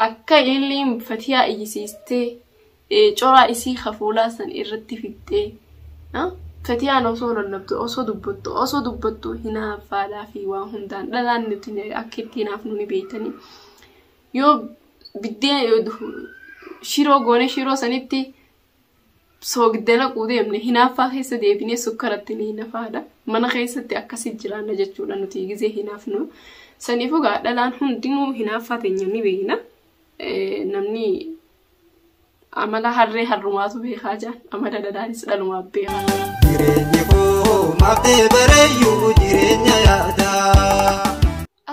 akka illiin fatiyaa iyyisiistee coraa isii hafuulaa san irratti fittee fatiyaan osoo lallabdu osoo dubbattu hinaaffaadhaa fi waan hundaan dhalaan nuti akka ittiin hafnu ni beektanii yoo biddeen shiroo goone shiroo sanitti soogdana quudeemne hinaaffaa keessa deebinee sukkaratti ni hinafaadha mana keessatti akkasi jiraanna jechuudha nuti gizee hinaafnu saniifuu dhalaan hundinuu hinaaffaa teenya ni beekna namni amala harree harrumaatu beekaa jaan amala dhadhaanis dhalumaa beekaa jireenyi koo maftee bareeyyuu jireenya yaadaa.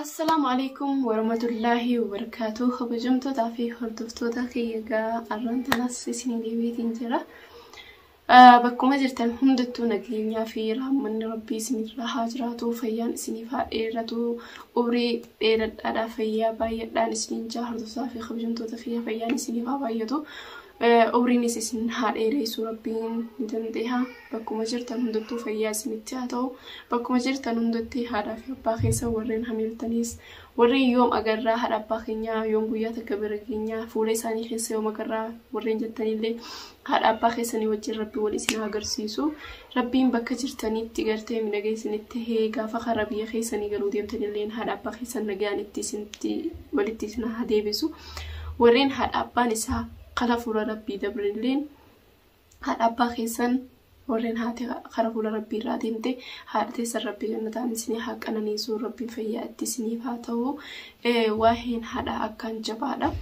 Assalamu alaikum warahmatullahi wabarakatuh. Kabajamtoota fi hordoftoota kiyyaa arrantanas isin deebiitiin jira. Bakkuma jirtan hundattuu nageenyaa fi rahmanni rabbii isinirraa haa jiraatu fayyaan isiniif haa dheeratu umrii dheeradhaadhaa fayyaa baay'eedhaan isiniin jaa hordoftoota fi kabajamtoota kiyyaa fayyaan isiniif haa baay'atu. Umriinis isin haa dheereessu rabbiin ni dandeeha. Bakkuma jirtan hundattuu fayyaa isinitti haa ta'u. Bakkuma jirtan hundatti haadhaa fi abbaa keessa warreen hamiltanis warreen yoom agarraa haadha abbaa keenyaa yoom guyyaa takka bira keenyaa fuula isaanii keessa yoom agarraa warreen jettanillee haadha abbaa keessanii wajjin rabbi wal isin agarsiisu. Rabbiin bakka jirtanitti gartee midhagee isinitti hee gaafa karaa biyya keessanii galuu deemtanillee haadha abbaa keessan nagaan itti isinitti walitti isin haa deebisu. Warreen haadha abbaan isaa kala fuula rabbii dabrilleen haadha abbaa keessan warreen haati kara fuula rabbii irraa deemte haadha teessan rabbii jannataan isinii haa qananiisuu rabbiin fayyaa itti isiniif haa ta'u waa'een haadha akkaan jabaadha.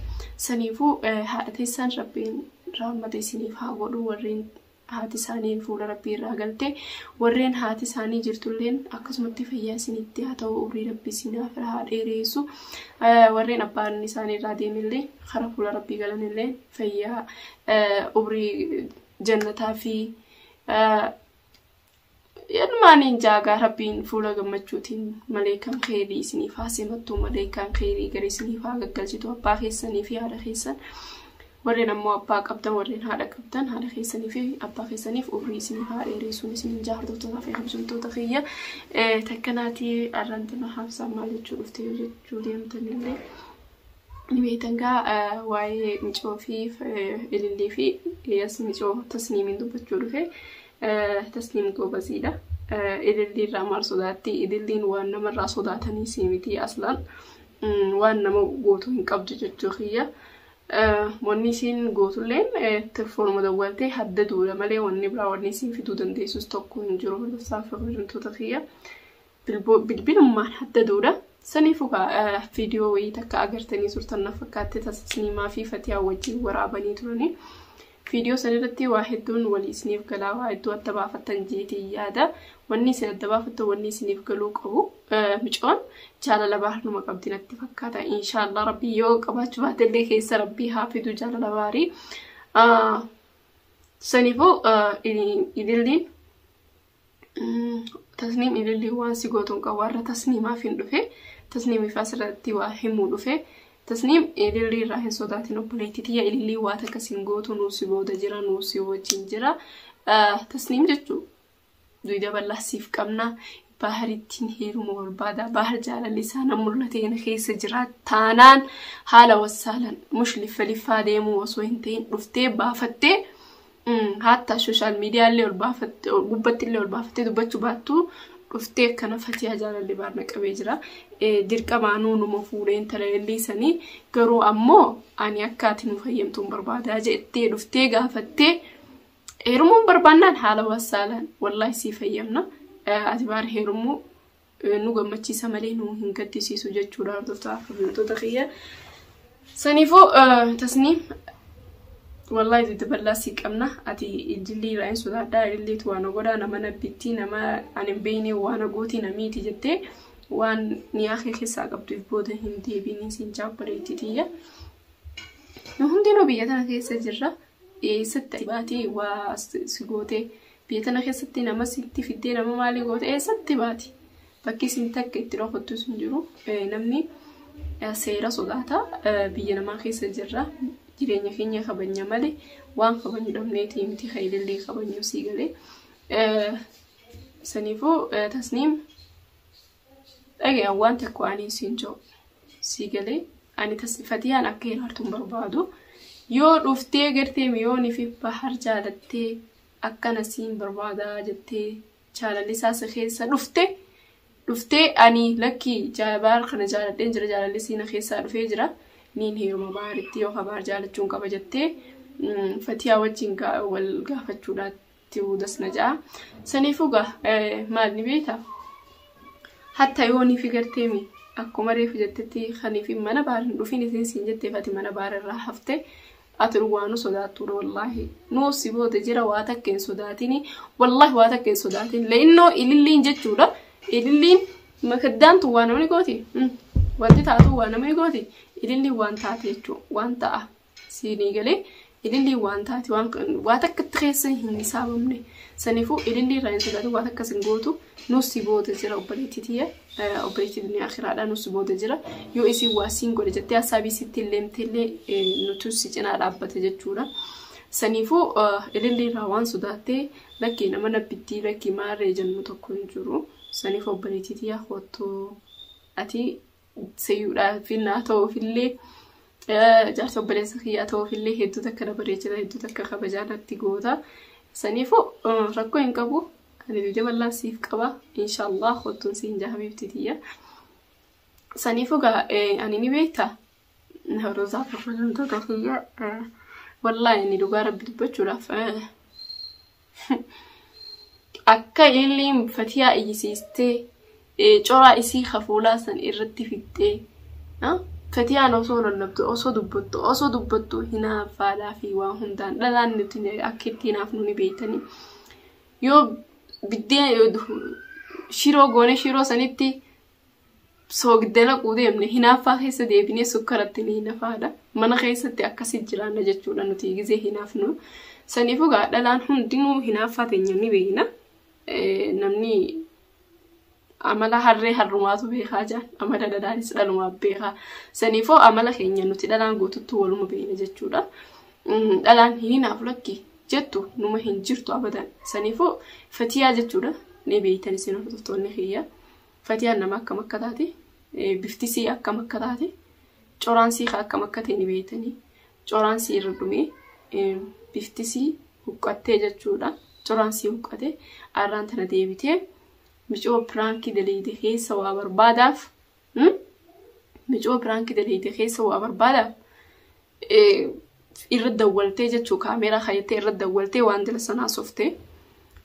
Saniifuu haadha teessan rabbiin rahmata isiniif haa godhu warreen haati isaanii fuula rabbii irraa galte warreen haati isaanii jirtulleen akkasumatti fayyaa isinitti haa ta'u umrii rabbii isiniif haa dheereessu warreen abbaan isaanii irraa deemillee kara fuula rabbii galanillee fayyaa umrii jannataa fi ilmaaniin jaagaa rabbiin fuula gammachuutiin maleekan khayrii isiniif haa simattu maleekan khayrii gari isiniif haa gaggalchitu abbaa keessanii fi haadha keessan warreen ammoo abbaa qabdan warreen haadha qabdan haadha keessanii fi abbaa keessaniif umrii isiniif haa dheereessuun isiniin jaa hordoftoota fi kabajamtoota kiyya takkanaatii arrantana haabsaa maal jechuu dhufte yoo jechuu deemtanillee ni beetangaa waa'ee micoo fi ilillii fi as micoo tasniimiin dubbachuu dhufe tasniim goobasiidha. Ilillii irraa maal sodaatti ililliin waan namarraa sodaatanii siimiti aslaan waan nama gootuu hin qabdu jechuu kiyya. Wanni isin gootulleen telefoonuma dawwaltee haddaduudha malee wanni biraa wanni isin fiduu dandeessus tokko hin jiru hordoftoota fi kabajamtoota kiyya. Bilbilummaan haddaduudha. Saniifuu viidiyoo wayii takka agartanii turtan na fakkaatti tasniimaa fi fatiyaa wajjin waraabanii turanii. Viidiyoo sanirratti waa hedduun walii isiniif galaa waa hedduu adda baafattan jeetii yaada. Wanni isin adda baafattan wanni isiniif galuu qabu. Micoon jaalala baarnuma qabdi natti fakkaata. Inshaallah rabbii yoo qabaachuu baatellee keessa rabbii haa fidu jaalala baarii. Saniifuu ililliin tasniim ilillii waan si gootuun qabu warra tasniimaaf hin dhufe tasniimiif asirratti waa himuu dhufe. Tasniim ilillii irraa hin sodaatin obboleettii tiyya ilillii waa takka sin gootu nuusi booda jira nuusi wajjin jira. Tasniim jechuun duyda bal'aasiif qabna baharittiin heeruma barbaada bahar jaalalli isaa nama mul'ateen keessa jira taanaan haala wasaalan mushlifalifaa deemuu osoo hin ta'in dhuftee baafattee hatta social media illee ol baafattee gubbatti illee ol baafattee dubbachuu baattu dhuftee kana fatiyaa jaalalli baarna qabee jira. Dirqamaanuu numa fuudheen talaallisanii garuu ammoo ani akka ati nu fayyamtuun barbaadaa jettee dhuftee gaafattee heerumuun barbaannaan haala wasaalan wallahi si fayyamna. Ati baar heerumuu nu gammachiisa malee nu hin gaddisiisu jechuudha hordoftoota fi kabajamtoota kiyya. Saniifuu tasniim wallahi duyda bal'aasii qabna ati ilillii irraa hin sodaadhaa ililleetu waan godhaa nama nabbitti nama ani hin beekne waan gootii namiiti jettee waan ni akhi keessaa qabduuf booda hin deebiin siin jaabbareetti tiyya. Nu hundinuu biyya tana keessa jirra. Eessatti baati waa si gootee biyya tana keessatti nama sitti fiddee nama maalii goote eessatti baati. Bakki isin takka itti dhokattu sun jiru namni seera sodaata biyya namaa keessa jirra. Jireenya keenya kabanya malee waan kabanyu dhabneetii miti ilillii kabanyu sii galee. Saniifuu tasniim dhaga'an waan takko ani siin jiru sii galee أنا تصفتيان أكيد هرتم بربادو يو رفتي قرتي ميوني في بحر جالتي أكنا سين بربادا جتي جال لساس خيسة رفتي أني لكي جابار خنا جالتين جال لسين خيسة رفيجرا نين هي مبارتي يو خبر جالت جونكا بجتي فتيا وجهنكا والقافة جولات تودس نجا سنيفوغا مال نبيتا حتى يوني في قرتيمي أكو مري في جتتي خني في منبار رفيني سين جتي فاتي منبار الراحفتي أتروانو صداتور والله نو سيبو تجرا واتكين صداتيني والله واتكين صداتين لأنه إللين جتشورا إللين مكدان توانا مني قوتي وانتي تاتو وانا مني قوتي إللي وان تاتي جو وان تا سيني قلي إللي وان تاتي واتك تخيسي هني سابمني سنفو إللي راين صداتو واتك سنقوتو نو سيبو تجرا وبريتي تيه أوبريتي الدنيا آخر على نص بود جرا يو إسي واسين قول جتة أسابي ستيلم تلي نتوسي جنا رابطة جتورا سنيفو اللي روان سوداتي لكن أما نبتدي لكن ما رجال متكون جرو سنيفو أوبريتي تيا خطو أتي سيورا في الناتو في اللي جالس أوبريتي خياتو في اللي هدو تكرا بريجلا هدو تكرا خبجانا تيجودا سنيفو ركو إنكابو أنا الفيديو والله سيف قبا إن شاء الله خدتون سين جاهمي بتدية سنيفوغا أنا نبيتا نهروزا فرجون تدخية والله يعني لغا ربي تبتشورا أكا إلي فتيا إيسيستي جورا إيسي خفولا سن إردي فيدي فتيا نوصول النبتو أصو دبتو هنا فالا في واهندان لا نتني أكيد تنافنوني بيتني يو بدي شيرو غوني شيرو سنتي سوغدنا قوديمني هنا فاخيس ديبني سكرتني هنا فادا من خيستي اكاسي جيران جچودا نتي غزي هنا فنو سنيفو غادلان هندينو هنا فاتنيني بينا نمني عمل حرماتو بيخاجا عمل دداريس دلما بيخا سنيفو عمل خينيا نتي دلان غوتو ولما بينا جچودا دلان هنا فلكي جتو نما هنجرتو أبدا سنيفو فتيا جتودا نبيتني سنو فتوني خيا فتيا نما كم كذاتي بفتيسي أكم كذاتي جورانسي خا كم كذاتي نبيتني جورانسي ردمي بفتيسي وقتة جتودا جورانسي وقتة أران تنا ديبيته مجو برانكي دليدي خي سوا برباداف مجو برانكي دليدي خي سوا برباداف إرد دولتي جتشو كاميرا خيتي إرد دولتي واندل سنا صفتي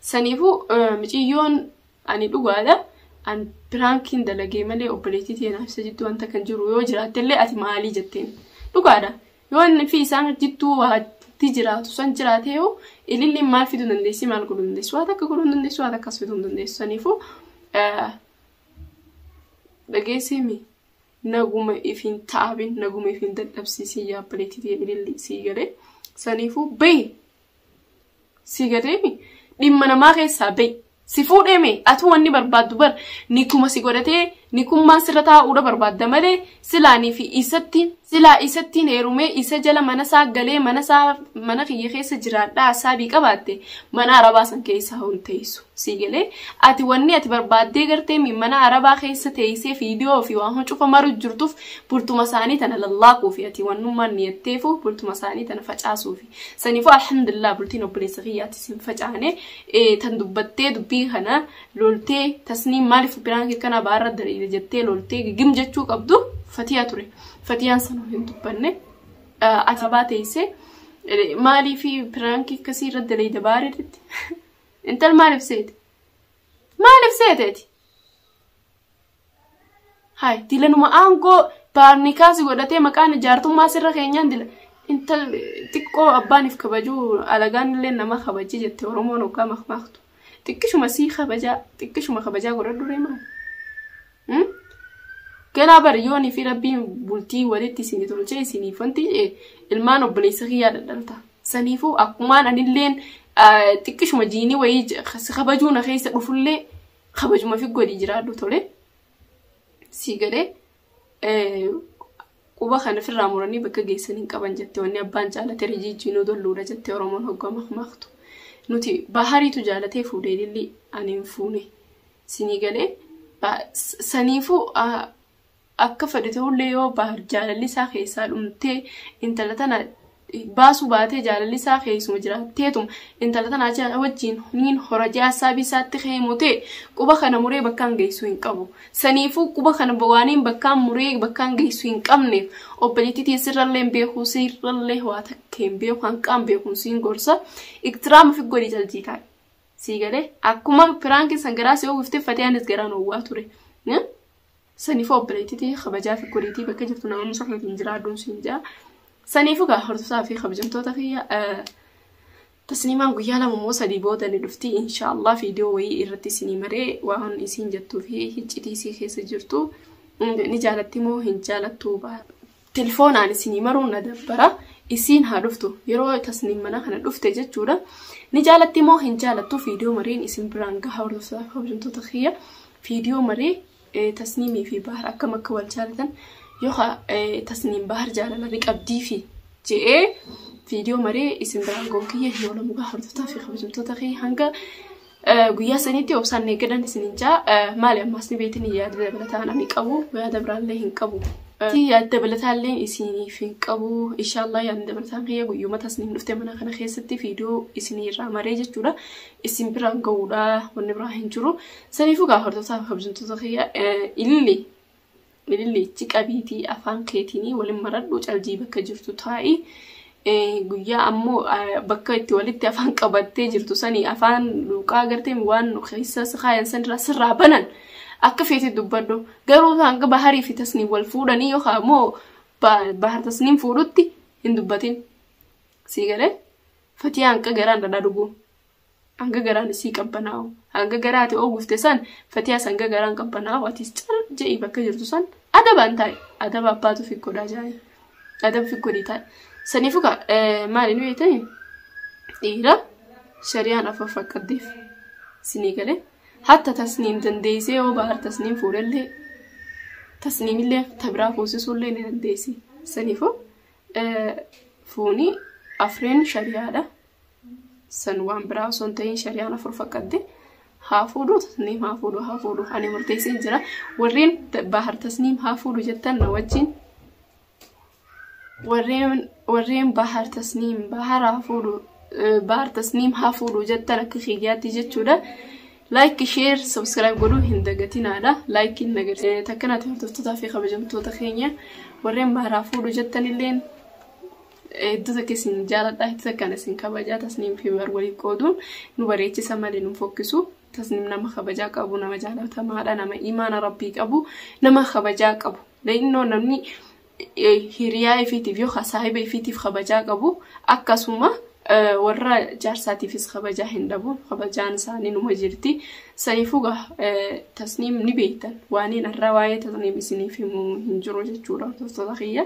سنيفو مجيون أني لغادا أن برانكين دلقي ملي أوبريتي تينا سجدو أنت كنجرو يو جرات اللي أتي مالي جتين لغادا يوان في سان جتو تجرات وسان جراتيو اللي مال في دون نديسي مال قلون نديس واتك قلون نديس واتك كاس في دون نديس سنيفو لقي سيمي نقوم إفين تعبين نقوم إفين دلبسي يا بريتي دي اللي سيجري سنيفو بي سيجري لما ما غيسا بي سيفود إمي أتواني برباد بر نيكوما سيجرتي نيكوما سرتا أورا برباد دمالي سلاني في إستين إيرومي إسجل منسا غلي منسا منخي خيس جرات دا سابي قباتي منا عرباسن كيسا هون تيسو سيجلي أتواني أتبرباد دي غرتي من منا عربا خيس تيسي فيديو في واهن شوفا مارو جرتوف بورتو مساني تنا للاقو في أتوانو من نيتيفو بورتو مساني تنا فجاسو في سنيفو الحمد لله بورتينو بريسغياتي سين فجاني تندبتي دبي هنا لولتي تسنيم مالي في برانكي كان بارد دري جتي لولتي جيم جتشو قبدو فتيا توري فتيان سنو هندبني أتباتي سي مالي في برانكي كثير دري دبارد انت المالي بسيت مالي بسيتي هاي دلنا ما أنكو بارنيكاسي قدرتي مكان جارتو ما سر خينيان دل انت تكو أباني في كبجو على جان لنا ما خبجي جت ورمون وكام مخمختو تكشو مسيح خبجا تكشو ما خبجا قرر دريما كلا بريوني في ربي بولتي ولدتي سني تولجي سني فنتي المانو بليسخيا دلتا سنيفو أكمان أن اللين تكشو مجيني ويج خبجو نخيس رفلي خبجو ما في قولي جرادو تولي سيجري قوبا خانا في الراموراني بكا جيسانين كابان جاتي واني أبان جالة رجي جينو دولورا جاتي ورمون هقا مخمختو نوتي بحاري تجالة فودي اللي أنين فوني سنيجري سنيفو akka fedhate hullee yoo bahar jaalalli isaa keessaa dhumtee intala tana baasu baatee jaalalli isaa keessuma jiraatteetum intala tana ajaa wajjin niin hora jaasaa bisaatti heemute quba kana muree bakkaan geessu hin qabu saniifuu quba kana bawaaniin bakkaan muree bakkaan geessu hin qabne obboleettii sirrallee beekuu sirrallee waa takkeen beeku hanqaan beekuun siin gorsa iktiraama fi godhi jaljiitaa siigale akkuma piraanki sangaraa si oofte fatiyaanis garaan owwaa ture saniifuu obboleettii kabajaa fi godhiitii bakka jirtu nama musaafeetiin jiraadduun siin jaa saniifuu gaa hordofaa fi kabajamtoota kiyya tasniimaan guyyaa lama moo sadii booda ni dhufti inshallah viidiyoo wayii irratti isinii maree waan isin jettuu fi hiccitii isii keessa jirtu ni jaalatti moo hin jaalattu telefoonaan isinii maruun na dabbara isin haa dhuftu yeroo tasniim mana kana dhufte jechuudha ni jaalatti moo hin jaalattu viidiyoo mareen isin biraan gaa hordofaa kabajamtoota kiyya viidiyoo maree tasniimii fi bahar akkam akka wal jaalatan yoha tasniim bahar jaalala riqabdii fi jee viidiyoo maree isin biraan gonkiyya yoo lamu gaa hordoftaa fi kabajamtoota kiyya hanga guyyaa saniitti obsaan eegadan isin jaa maali ammas ni beetin yaada dabalataan ani qabu yaada biraallee hin qabu yaada dabalataallee isiniif hin qabu inshallah yaada dabalataan kiyya guyyuma tasniim dhufte mana kana keessatti viidiyoo isinii irraa maree jechuudha isin biraan ga'uudha wanni biraa hin jiru saniifuu gaa hordoftaa fi kabajamtoota kiyya ililli ciqabiitii afaan keetinii waliin maradhu caljii bakka jirtu taa'i guyyaa ammoo bakka itti walitti afaan qabattee jirtu sanii afaan luqaa gartee waan keessa kaayan sanirraa sirraa banan akka feeti dubbadhu garuu hanga baharii fi tasniim wal fuudhanii yookaan ammoo bahar tasniim fuudhutti hin dubbatin siigale fatiyaa hanqa garaan dhadhaa dhugu hanga garaan isii qabbanaa'u hanga garaati oogufte san fatiyaa hanga garaan qabbanaa'u atis cal je'i bakka jirtu san adabaan taa'e adaba abbaatu fi godhaa jaaye adaba fi godhii taa'e saniifuu maali nu yeetani dhiira shari'aan afa fakkaddeef sinii galee hatta tasniim dandeessee yoo bahar tasniim fuudhallee tasniimillee tabiraa fuusisuullee ni dandeessi saniifuu fuuni afreen shari'aadha san waan biraa osoo hin ta'in shari'aan afur fakkadde haa fuudhu tasniim haa fuudhu ani murteessee jira warreen bahar tasniim haa fuudhu jettan na wajjin warreen bahar tasniim bahar tasniim haa fuudhu jettan akka xiyyaatti jechuudha like share subscribe godhuu hin dagatinaadha like in nagartee takkanaati hordoftoota fi kabajamtoota keenya warreen bahar haa fuudhu jettan illeen iddoo keessa jaaladha itti takkaan isin kabajaa tasniim fi bahar waliif qooduun nu bareechisa malee nu fokkisu tasniim nama kabajaa qabu nama jaalatamaadha nama imaana rabbii qabu nama kabajaa qabu leeyinoo namni hiriyaa ifiitiif yoo saahiba ifiitiif kabajaa qabu akkasuma warra jaarsaatiifis kabajaa hin dhabu kabajaan isaanii numa jirti saniifuu tasniim ni beektan waaniin irraa waa'ee tasniim isiniif hin jiru jechuudha hordoftoota kiyya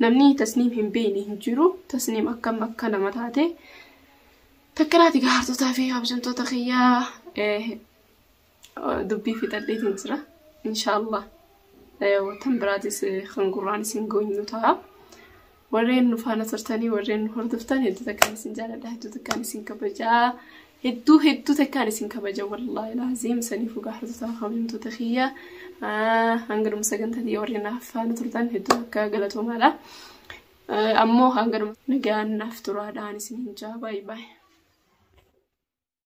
namni tasniim hin beekne hin jiru tasniim akkam akka nama taate takkanaati gaa hordoftoota fi kabajamtoota kiyya dubbii fixadheetiin jira inshallah watan biraatis kan gurraan isin goonyu ta'a warreen nu faana turtanii warreen hordoftan hedduu takkaan isin jaaladha hedduu takkaan isin kabajaa hedduu takkaan isin kabaja wallahi laaziim saniifuu gaa hordoftoota kabajamtoota kiyya hanga sagantaa warreen faana turtan hedduu akka galatoomaadha ammoo hanga nagaan naaf turaadhaan isin hin jaa bye bye